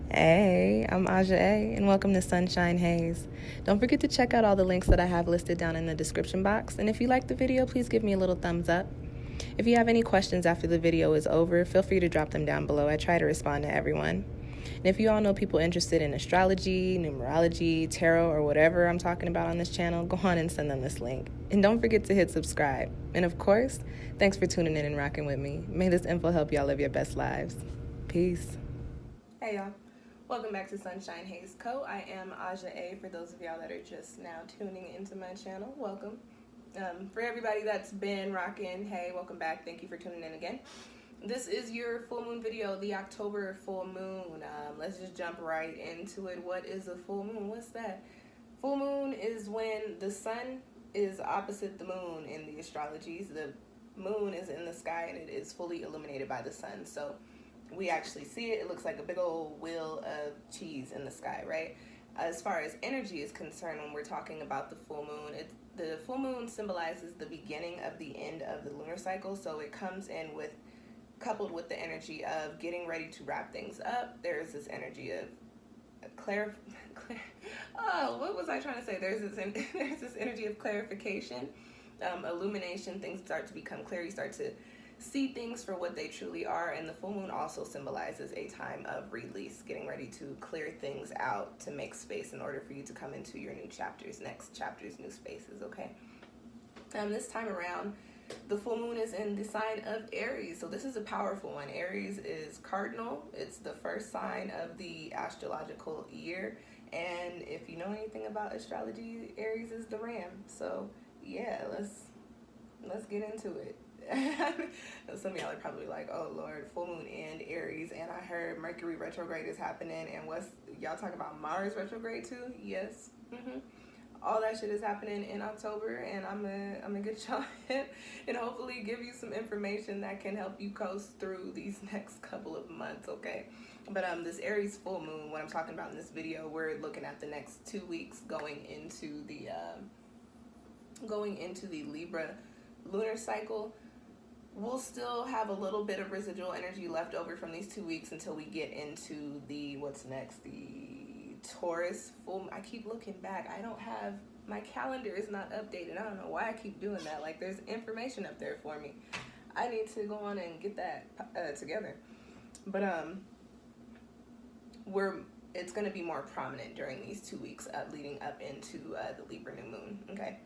Hey, I'm Aja A, and welcome to Sunshine Haze. Don't forget to check out all the links that I have listed down in the description box, and if you like the video, please give me a little thumbs up. If you have any questions after the video is over, feel free to drop them down below. I try to respond to everyone. And if you all know people interested in astrology, numerology, tarot, or whatever I'm talking about on this channel, go on and send them this link. And don't forget to hit subscribe. And of course, thanks for tuning in and rocking with me. May this info help y'all live your best lives. Peace. Hey y'all. Welcome back to SunshinehazeCo. I am Aja A. For those of y'all that are just now tuning into my channel, welcome. For everybody that's been rocking, hey, welcome back. Thank you for tuning in again. This is your full moon video, the October full moon. Let's just jump right into it. What is a full moon? What's that? Full moon is when the sun is opposite the moon in the astrologies. The moon is in the sky and it is fully illuminated by the sun. So we actually see it. It looks like a big old wheel of cheese in the sky, right? As far as energy is concerned, when we're talking about the full moon, the full moon symbolizes the beginning of the end of the lunar cycle. So it comes in with, coupled with the energy of getting ready to wrap things up. There's this energy of what was I trying to say? There's this energy of clarification, illumination. Things start to become clear. You start to see things for what they truly are. And the full moon also symbolizes a time of release, getting ready to clear things out, to make space in order for you to come into your new chapters, next chapters, new spaces, okay? This time around, the full moon is in the sign of Aries. So this is a powerful one. Aries is cardinal. It's the first sign of the astrological year. And if you know anything about astrology, Aries is the ram. So yeah, let's get into it. Some of y'all are probably like, oh Lord, full moon and Aries, and I heard Mercury retrograde is happening, and what's y'all talking about Mars retrograde too? Yes. All that shit is happening in October, and I'm gonna get y'all and hopefully give you some information that can help you coast through these next couple of months, okay? But this Aries full moon, what I'm talking about in this video, we're looking at the next 2 weeks going into the Libra lunar cycle. We'll still have a little bit of residual energy left over from these 2 weeks until we get into the, what's next, the Taurus full. I keep looking back. I don't have, my calendar is not updated. I don't know why I keep doing that. Like, there's information up there for me. I need to go on and get that together. But it's going to be more prominent during these 2 weeks leading up into the Libra new moon, okay?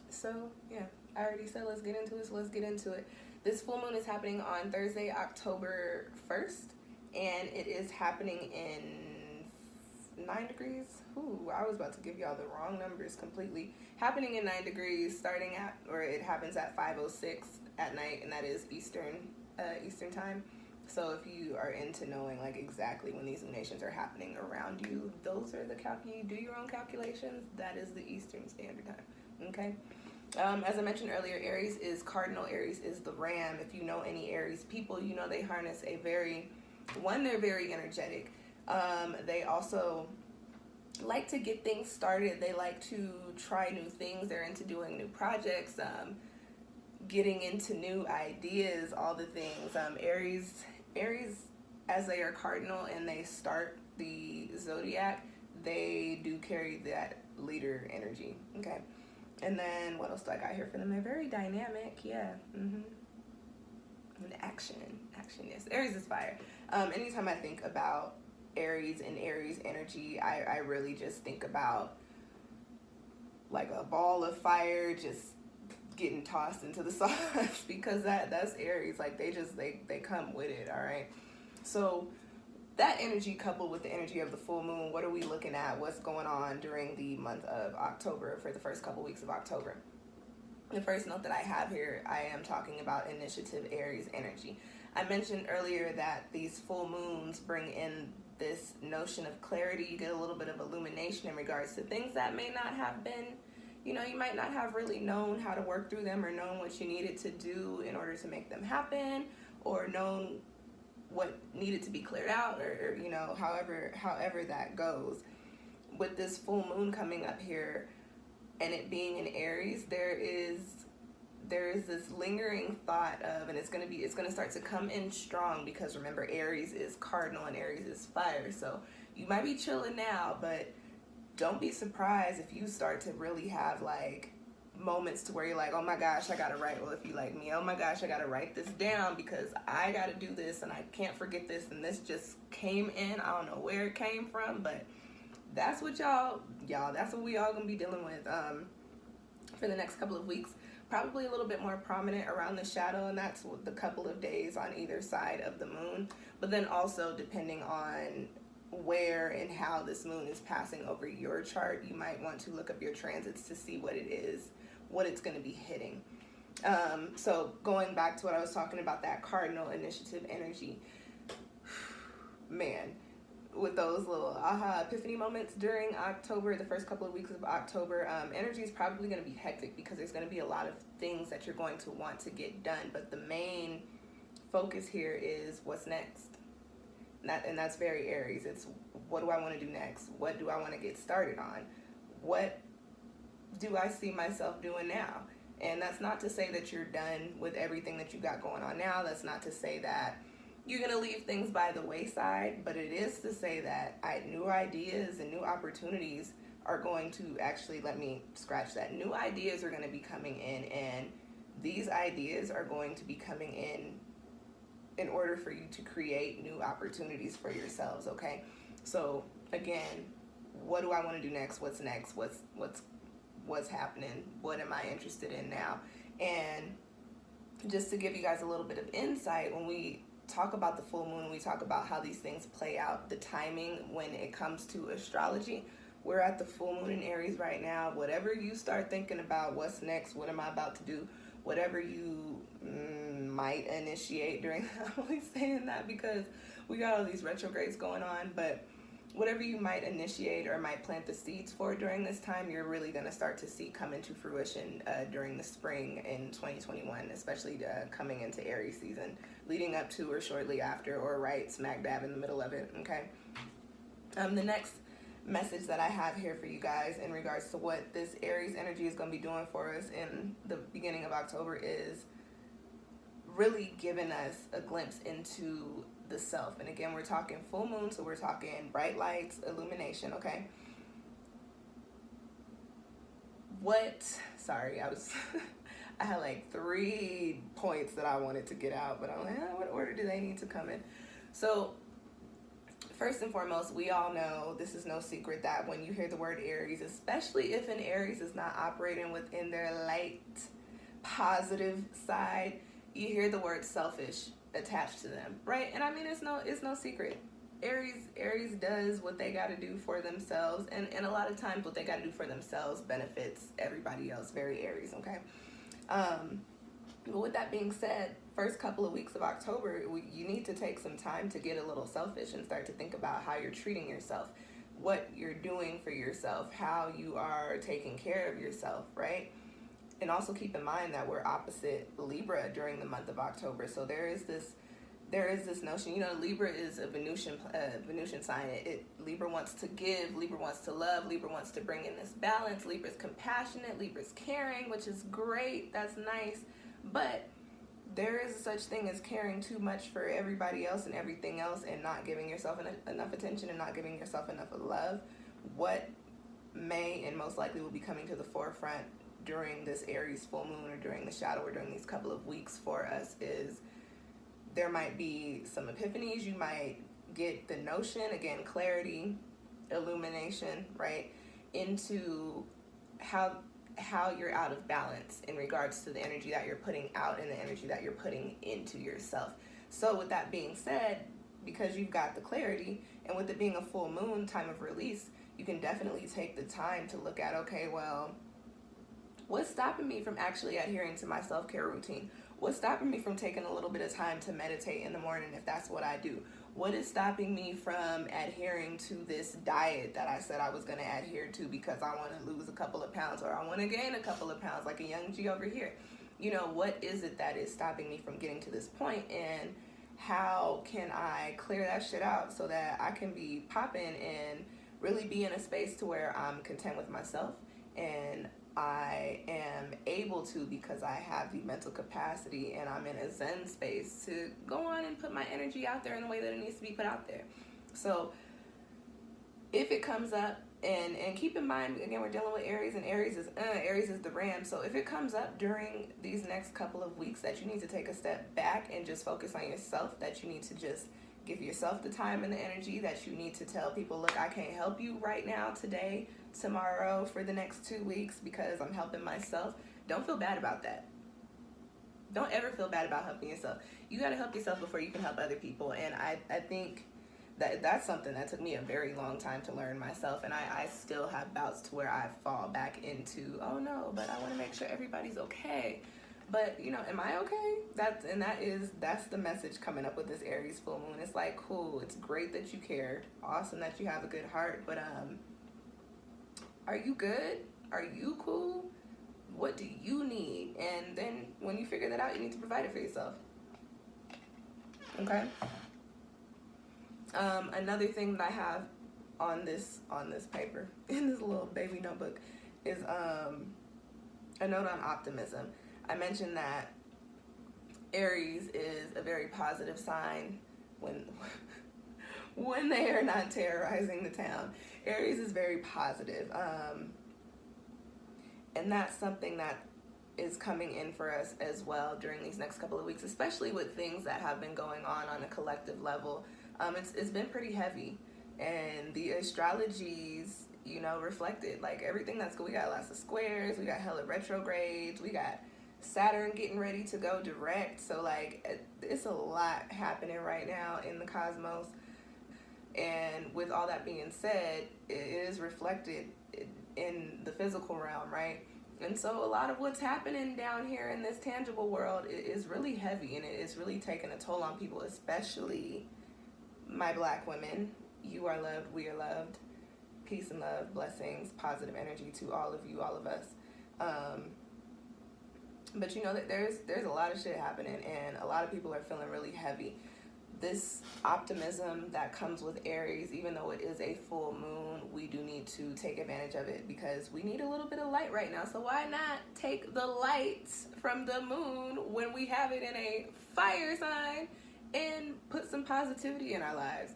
So yeah, I already said let's get into it, so let's get into it. This full moon is happening on Thursday, October 1st, and it is happening in 9 degrees. Ooh, I was about to give y'all the wrong numbers completely. Happening in 9 degrees, starting at, or it happens at 5:06 at night, and that is Eastern time. So if you are into knowing like exactly when these lunations are happening around you, those are the you do your own calculations. That is the Eastern Standard Time. Okay. As I mentioned earlier, Aries is cardinal. Aries is the ram. If you know any Aries people, you know they harness they're very energetic. They also like to get things started. They like to try new things. They're into doing new projects, getting into new ideas, all the things. Aries, as they are cardinal and they start the zodiac, they do carry that leader energy, okay? And then what else do I got here for them? They're very dynamic, yeah. And action, yes. Aries is fire. Anytime I think about Aries and Aries energy, I really just think about like a ball of fire just getting tossed into the sauce because that's Aries. Like they come with it, all right? So that energy coupled with the energy of the full moon, what are we looking at? What's going on during the month of October, for the first couple weeks of October? The first note that I have here, I am talking about initiative Aries energy. I mentioned earlier that these full moons bring in this notion of clarity. You get a little bit of illumination in regards to things that may not have been, you might not have really known how to work through them or known what you needed to do in order to make them happen, or known what needed to be cleared out, or however that goes. With this full moon coming up here and it being in Aries, there is there is this lingering thought of, and it's gonna start to come in strong, because remember, Aries is cardinal and Aries is fire. So you might be chilling now, but don't be surprised if you start to really have like moments to where you're like, oh my gosh, I gotta write. Well, if you like me, oh my gosh, I gotta write this down because I gotta do this and I can't forget this, and this just came in. I don't know where it came from, but that's what y'all, that's what we all gonna be dealing with for the next couple of weeks. Probably a little bit more prominent around the shadow, and that's the couple of days on either side of the moon. But then also, depending on where and how this moon is passing over your chart, you might want to look up your transits to see what it is, what it's going to be hitting. So going back to what I was talking about, that cardinal initiative energy, man, with those little aha epiphany moments during October, the first couple of weeks of October, energy is probably going to be hectic because there's going to be a lot of things that you're going to want to get done. But the main focus here is what's next. And that's very Aries. It's what do I want to do next? What do I want to get started on? What do I see myself doing now? And that's not to say that you're done with everything that you got going on now. That's not to say that you're going to leave things by the wayside, but it is to say that new ideas and new opportunities are going to actually, let me scratch that. New ideas are going to be coming in, and these ideas are going to be coming in order for you to create new opportunities for yourselves, okay? So again, what do I want to do next? What's next? What's happening? What am I interested in now? And just to give you guys a little bit of insight, when we talk about the full moon, we talk about how these things play out, the timing when it comes to astrology. We're at the full moon in Aries right now. Whatever you start thinking about, what's next, what am I about to do, whatever you might initiate during, I'm only saying that because we got all these retrogrades going on, but whatever you might initiate or might plant the seeds for during this time, you're really going to start to see come into fruition during the spring in 2021, especially coming into Aries season, leading up to or shortly after, or right smack dab in the middle of it, okay? The next message that I have here for you guys in regards to what this Aries energy is going to be doing for us in the beginning of October is really giving us a glimpse into the self. And again, we're talking full moon, so we're talking bright lights, illumination, okay? I had like 3 points that I wanted to get out, but I'm like, what order do they need to come in? So first and foremost, we all know, this is no secret, that when you hear the word Aries, especially if an Aries is not operating within their light, positive side, you hear the word selfish attached to them, right? And I mean, it's no secret. Aries does what they got to do for themselves, and a lot of times what they got to do for themselves benefits everybody else. Very Aries, okay? But with that being said, first couple of weeks of October, you need to take some time to get a little selfish and start to think about how you're treating yourself, what you're doing for yourself, how you are taking care of yourself, right? And also keep in mind that we're opposite Libra during the month of October. So there is this notion, you know, Libra is a Venusian sign. Libra wants to give, Libra wants to love, Libra wants to bring in this balance. Libra's compassionate, Libra's caring, which is great. That's nice. But there is such thing as caring too much for everybody else and everything else, and not giving yourself enough attention and not giving yourself enough love. What may and most likely will be coming to the forefront during this Aries full moon, or during the shadow, or during these couple of weeks for us, is there might be some epiphanies. You might get the notion, again, clarity, illumination, right, into how you're out of balance in regards to the energy that you're putting out and the energy that you're putting into yourself. So with that being said, because you've got the clarity, and with it being a full moon, time of release, you can definitely take the time to look at, okay, well, what's stopping me from actually adhering to my self-care routine? What's stopping me from taking a little bit of time to meditate in the morning if that's what I do? What is stopping me from adhering to this diet that I said I was going to adhere to because I want to lose a couple of pounds, or I want to gain a couple of pounds, like a young G over here? You know, what is it that is stopping me from getting to this point, and how can I clear that shit out so that I can be popping and really be in a space to where I'm content with myself, and I am able to, because I have the mental capacity and I'm in a Zen space, to go on and put my energy out there in the way that it needs to be put out there. So if it comes up, and keep in mind, again, we're dealing with Aries, and Aries is the ram. So if it comes up during these next couple of weeks that you need to take a step back and just focus on yourself, that you need to just give yourself the time and the energy, that you need to tell people, look, I can't help you right now, today, tomorrow, for the next 2 weeks, because I'm helping myself. Don't feel bad about that. Don't ever feel bad about helping yourself. You got to help yourself before you can help other people. And I think that's something that took me a very long time to learn myself, and I still have bouts to where I fall back into, oh no, but I want to make sure everybody's okay. But you know, am I okay? That's the message coming up with this Aries full moon. It's like, cool, it's great that you care, awesome that you have a good heart, but are you good? Are you cool? What do you need? And then when you figure that out, you need to provide it for yourself. Okay. Another thing that I have on this paper, in this little baby notebook, is a note on optimism. I mentioned that Aries is a very positive sign when they are not terrorizing the town. Aries is very positive, and that's something that is coming in for us as well during these next couple of weeks, especially with things that have been going on a collective level. It's been pretty heavy, and the astrologies, you know, reflected like everything that's good. We got lots of squares, we got hella retrogrades, we got Saturn getting ready to go direct. So like it's a lot happening right now in the cosmos, and with all that being said, it is reflected in the physical realm, right? And so a lot of what's happening down here in this tangible world is really heavy, and it is really taking a toll on people, especially my Black women. You are loved, we are loved. Peace and love, blessings, positive energy to all of you, all of us. But you know that there's a lot of shit happening, and a lot of people are feeling really heavy. This optimism that comes with Aries, even though it is a full moon, we do need to take advantage of it, because we need a little bit of light right now. So why not take the light from the moon when we have it in a fire sign and put some positivity in our lives?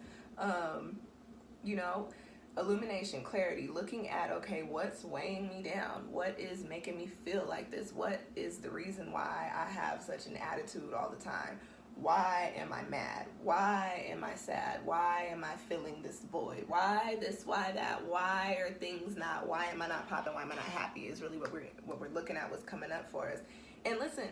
You know, illumination, clarity, looking at, okay, what's weighing me down? What is making me feel like this? What is the reason why I have such an attitude all the time? Why am I mad? Why am I sad? Why am I feeling this void? Why this, why that? Why are things not, why am I not popping? Why am I not happy? Is really what we're looking at, what's coming up for us. And listen,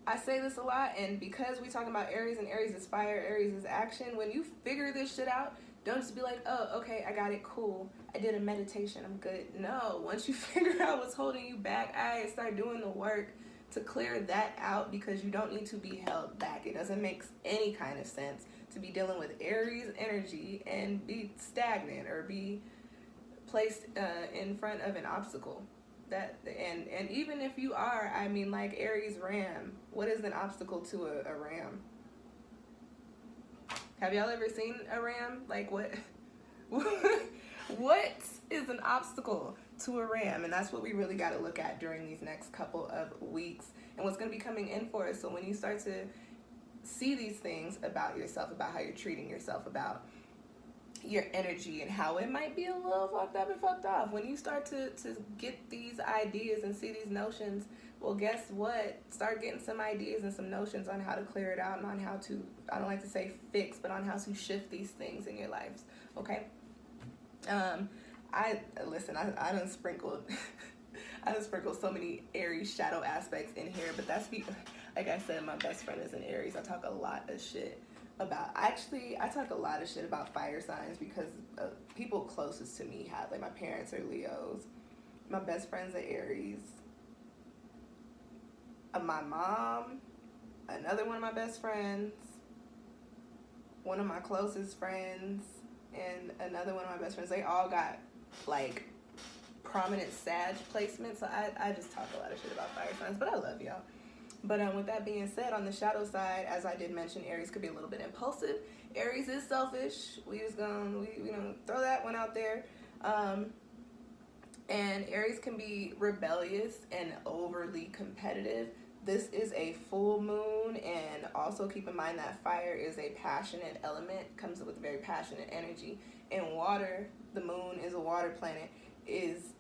I say this a lot, and because we talking about Aries, and Aries is fire, Aries is action, when you figure this shit out, don't just be like, oh, okay, I got it, cool. I did a meditation, I'm good. No, once you figure out what's holding you back, I start doing the work to clear that out, because you don't need to be held back. It doesn't make any kind of sense to be dealing with Aries energy and be stagnant or be placed in front of an obstacle. And even if you are, I mean, like Aries ram, what is an obstacle to a ram? Have y'all ever seen a ram? Like what what is an obstacle to a ram? And that's what we really got to look at during these next couple of weeks, and what's going to be coming in for us. So when you start to see these things about yourself, about how you're treating yourself, about your energy and how it might be a little fucked up and fucked off, when you start to get these ideas and see these notions, well, guess what? Start getting some ideas and some notions on how to clear it out, and on how to, I don't like to say fix, but on how to shift these things in your lives, okay? I done sprinkled I done sprinkled so many Aries shadow aspects in here, but that's like I said, my best friend is an Aries. I talk a lot of shit about, I talk a lot of shit about fire signs, because people closest to me have, like my parents are Leos, my best friend's are Aries, my mom, another one of my best friends, one of my closest friends, and another one of my best friends, they all got like prominent Sag placements. So I just talk a lot of shit about fire signs, but I love y'all. But with that being said, on the shadow side, as I did mention, Aries could be a little bit impulsive. Aries is selfish. We just gonna throw that one out there. And Aries can be rebellious and overly competitive. This is a full moon, and also keep in mind that fire is a passionate element, comes with very passionate energy. And water, the moon is a water planet, is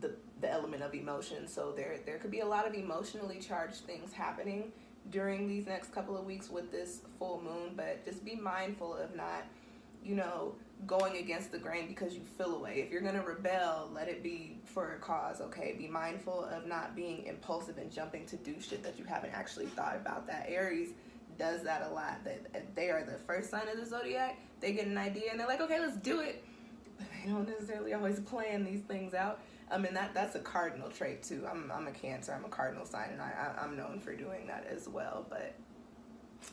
the element of emotion. So there could be a lot of emotionally charged things happening during these next couple of weeks with this full moon, but just be mindful of not, going against the grain because you feel away. If you're gonna rebel, let it be for a cause, okay? Be mindful of not being impulsive and jumping to do shit that you haven't actually thought about. That Aries does that a lot. That they are the first sign of the zodiac. They get an idea and they're like, okay, let's do it. But they don't necessarily always plan these things out. And that's a cardinal trait too. I'm a Cancer. I'm a cardinal sign, and I'm known for doing that as well. But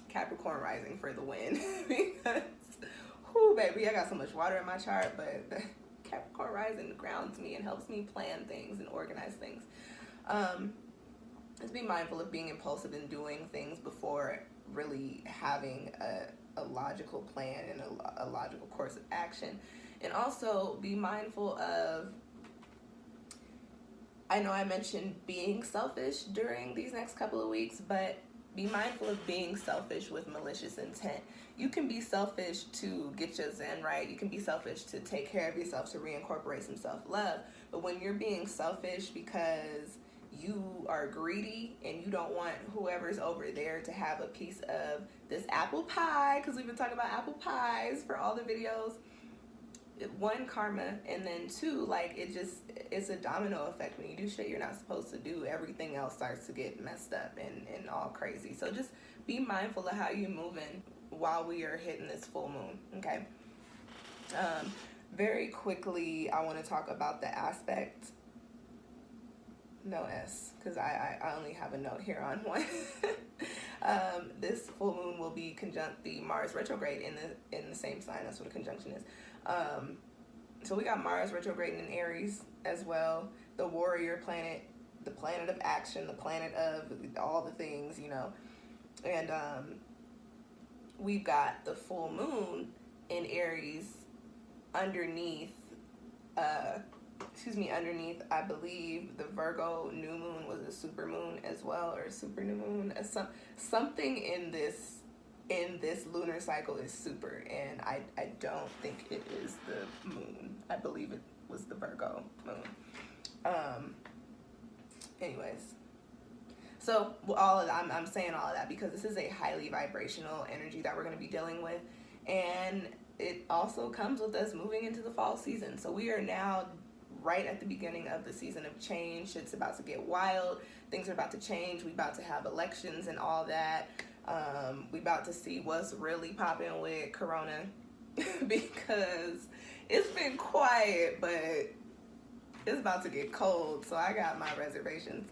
Capricorn rising for the win because. Whoo, baby, I got so much water in my chart, but the Capricorn rising grounds me and helps me plan things and organize things. Just be mindful of being impulsive and doing things before really having a logical plan and a logical course of action. And also be mindful of, I know I mentioned being selfish during these next couple of weeks, but be mindful of being selfish with malicious intent. You can be selfish to get your zen right. You can be selfish to take care of yourself, to reincorporate some self-love. But when you're being selfish because you are greedy and you don't want whoever's over there to have a piece of this apple pie, because we've been talking about apple pies for all the videos, one, karma, and then two, like, it's a domino effect. When you do shit you're not supposed to do, everything else starts to get messed up and all crazy. So just be mindful of how you're moving while we are hitting this full moon, okay? Very quickly, I want to talk about the aspect, no S, because I only have a note here on one. This full moon will be conjunct the Mars retrograde in the same sign. That's what a conjunction is. So we got Mars retrograde in Aries as well, the warrior planet, the planet of action, the planet of all the things, and we've got the full moon in Aries underneath, underneath, I believe the Virgo new moon was a super moon as well, or super new moon. Something in this lunar cycle is super, and I don't think it is the moon. I believe it was the Virgo moon. Anyways, so all of that, I'm saying all of that because this is a highly vibrational energy that we're going to be dealing with, and it also comes with us moving into the fall season. So we are now right at the beginning of the season of change. It's about to get wild. Things are about to change. We're about to have elections and all that. We about to see what's really popping with Corona because it's been quiet, but it's about to get cold. So I got my reservations.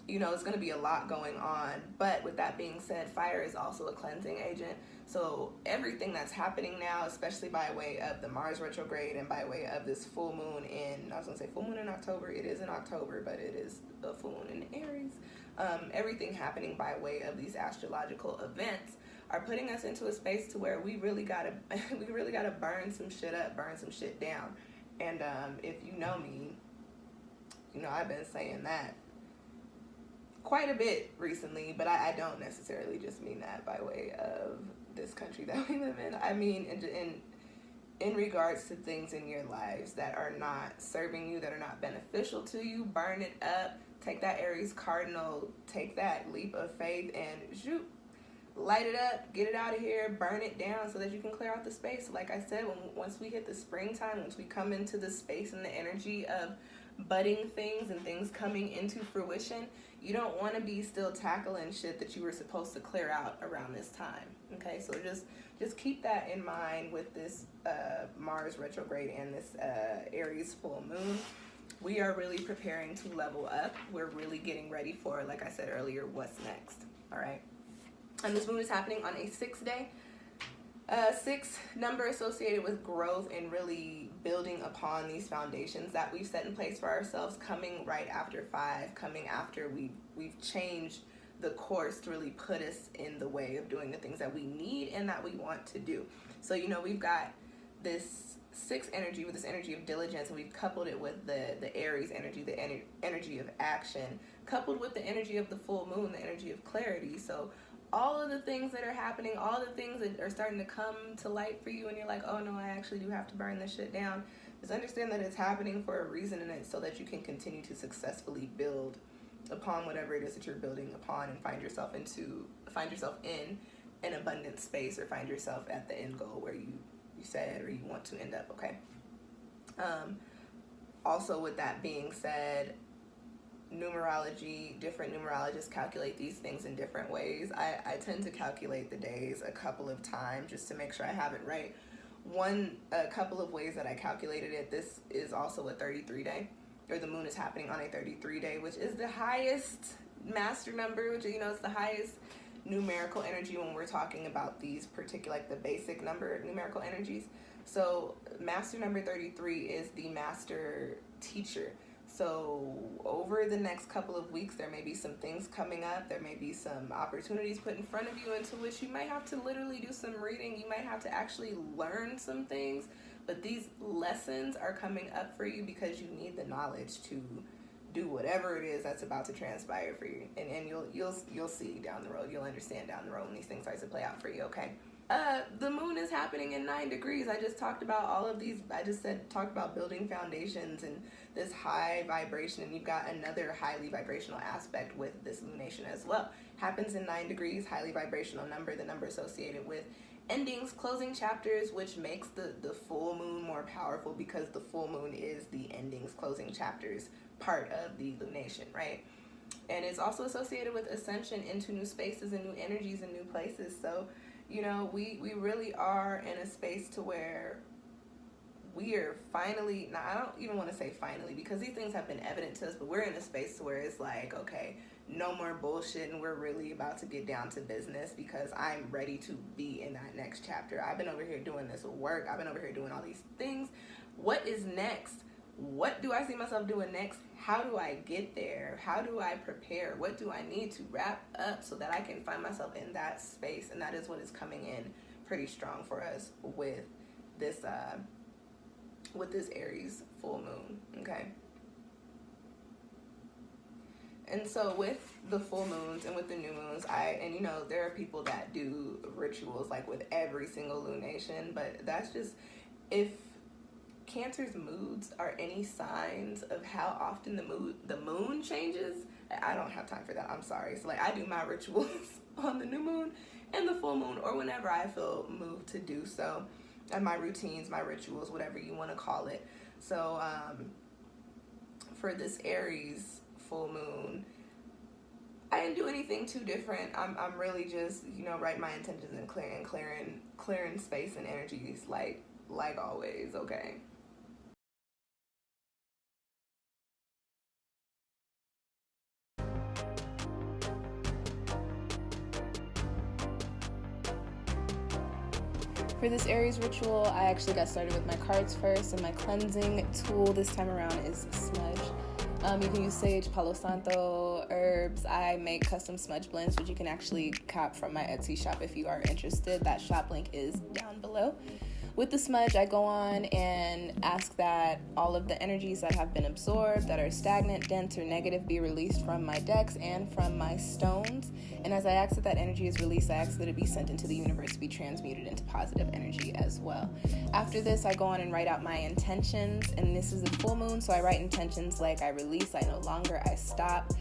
It's going to be a lot going on. But with that being said, fire is also a cleansing agent. So everything that's happening now, especially by way of the Mars retrograde and by way of this full moon I was going to say full moon in October. It is in October, but it is a full moon in Aries. Everything happening by way of these astrological events are putting us into a space to where we really gotta burn some shit up, burn some shit down. And if you know me, I've been saying that quite a bit recently, but I don't necessarily just mean that by way of this country that we live in. I mean in regards to things in your lives that are not serving you, that are not beneficial to you, burn it up. Take that Aries cardinal, take that leap of faith and shoot, light it up, get it out of here, burn it down so that you can clear out the space. Like I said, once we hit the springtime, once we come into the space and the energy of budding things and things coming into fruition, you don't want to be still tackling shit that you were supposed to clear out around this time. Okay, so just keep that in mind with this Mars retrograde and this Aries full moon. We are really preparing to level up. We're really getting ready for, like I said earlier, what's next. All right. And this moon is happening on a 6-day. 6 number associated with growth and really building upon these foundations that we've set in place for ourselves, coming right after 5, coming after we've changed the course to really put us in the way of doing the things that we need and that we want to do. So, we've got this sixth energy, with this energy of diligence, and we've coupled it with the Aries energy, the energy of action, coupled with the energy of the full moon, the energy of clarity. So all of the things that are happening, all the things that are starting to come to light for you, and you're like, oh no, I actually do have to burn this shit down, just understand that it's happening for a reason, and it's so that you can continue to successfully build upon whatever it is that you're building upon, and find yourself in an abundant space, or find yourself at the end goal where you said or you want to end up. Okay. Also, with that being said, numerology, different numerologists calculate these things in different ways. I tend to calculate the days a couple of times just to make sure I have it right. A couple of ways that I calculated it, this is also a 33 day, or the moon is happening on a 33 day, which is the highest master number, which, you know, it's the highest numerical energy when we're talking about these particular, like the basic number numerical energies. So master number 33 is the master teacher. So over the next couple of weeks, there may be some things coming up. There may be some opportunities put in front of you into which you might have to literally do some reading. You might have to actually learn some things, but these lessons are coming up for you because you need the knowledge to do whatever it is that's about to transpire for you, and you'll see down the road. You'll understand down the road when these things start to play out for you. Okay. The moon is happening in 9 degrees. I just talked about all of these. Talked about building foundations and this high vibration, and you've got another highly vibrational aspect with this lunation as well. Happens in 9 degrees, highly vibrational number, the number associated with endings, closing chapters, which makes the full moon more powerful because the full moon is the endings, closing chapters part of the lunation, right? And it's also associated with ascension into new spaces and new energies and new places. So, you know, we really are in a space to where we are finally, now I don't even want to say finally because these things have been evident to us, but we're in a space to where it's like, okay, no more bullshit, and we're really about to get down to business because I'm ready to be in that next chapter. I've been over here doing this work. I've been over here doing all these things. What is next? What do I see myself doing next? How do I get there? How do I prepare? What do I need to wrap up so that I can find myself in that space? And that is what is coming in pretty strong for us with this Aries full moon, okay? And so with the full moons and with the new moons, you know, there are people that do rituals like with every single lunation, but that's just, if Cancer's moods are any signs of how often the moon changes, I don't have time for that. I'm sorry. So like I do my rituals on the new moon and the full moon, or whenever I feel moved to do so, and my routines, my rituals, whatever you want to call it. So for this Aries full moon, I didn't do anything too different. I'm really just, you know, write my intentions and clearing space and energies like always, okay? For this Aries ritual, I actually got started with my cards first, and my cleansing tool this time around is smudge. You can use sage, palo santo, herbs. I make custom smudge blends, which you can actually cop from my Etsy shop if you are interested. That shop link is down below. With the smudge, I go on and ask that all of the energies that have been absorbed, that are stagnant, dense, or negative, be released from my decks and from my stones. And as I ask that energy is released, I ask that it be sent into the universe to be transmuted into positive energy as well. After this, I go on and write out my intentions. And this is a full moon, so I write intentions like I release, I no longer, I stop,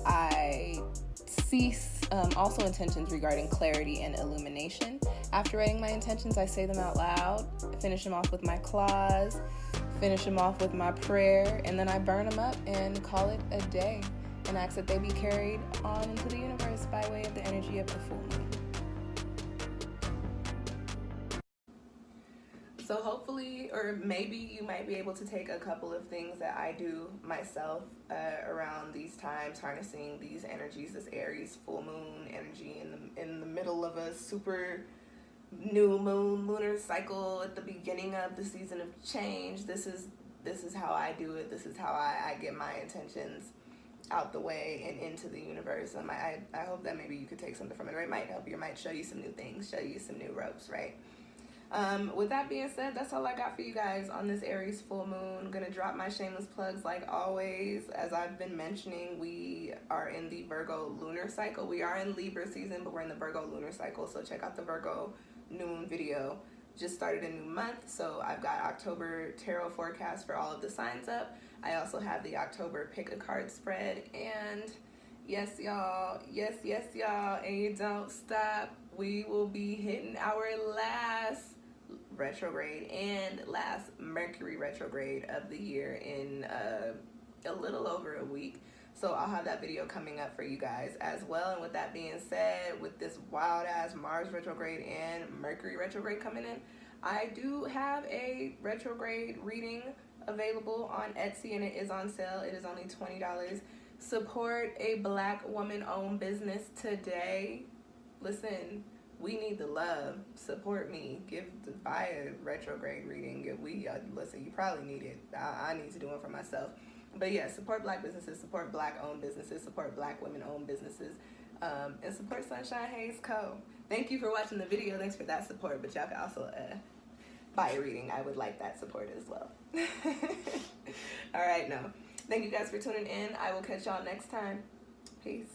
I cease. Also intentions regarding clarity and illumination. After writing my intentions, I say them out loud, finish them off with my claws, finish them off with my prayer, and then I burn them up and call it a day, and ask that they be carried on into the universe by way of the energy of the full moon. So hopefully, or maybe you might be able to take a couple of things that I do myself around these times, harnessing these energies, this Aries full moon energy in the middle of a super new moon lunar cycle at the beginning of the season of change. This is how I do it. This is how I get my intentions out the way and into the universe. And I hope that maybe you could take something from it, or it might help you, it might show you some new things, show you some new ropes, right? With that being said, that's all I got for you guys on this Aries full moon. Gonna drop my shameless plugs like always. As I've been mentioning, we are in the Virgo lunar cycle. We are in Libra season, but we're in the Virgo lunar cycle. So check out the Virgo new moon video. Just started a new month, so I've got October tarot forecast for all of the signs up. I also have the October pick a card spread, and yes y'all, and you don't stop. We will be hitting our last retrograde and last Mercury retrograde of the year in a little over a week. So I'll have that video coming up for you guys as well. And with that being said, with this wild ass Mars retrograde and Mercury retrograde coming in, I do have a retrograde reading available on Etsy, and it is on sale. It is only $20. Support a Black woman-owned business today. Listen, we need the love. Support me. Buy a retrograde reading. Listen, you probably need it. I need to do it for myself. But yeah, support Black businesses, support Black-owned businesses, support Black women-owned businesses, and support SunshinehazeCo. Thank you for watching the video. Thanks for that support. But y'all can also buy a reading. I would like that support as well. All right, no. Thank you guys for tuning in. I will catch y'all next time. Peace.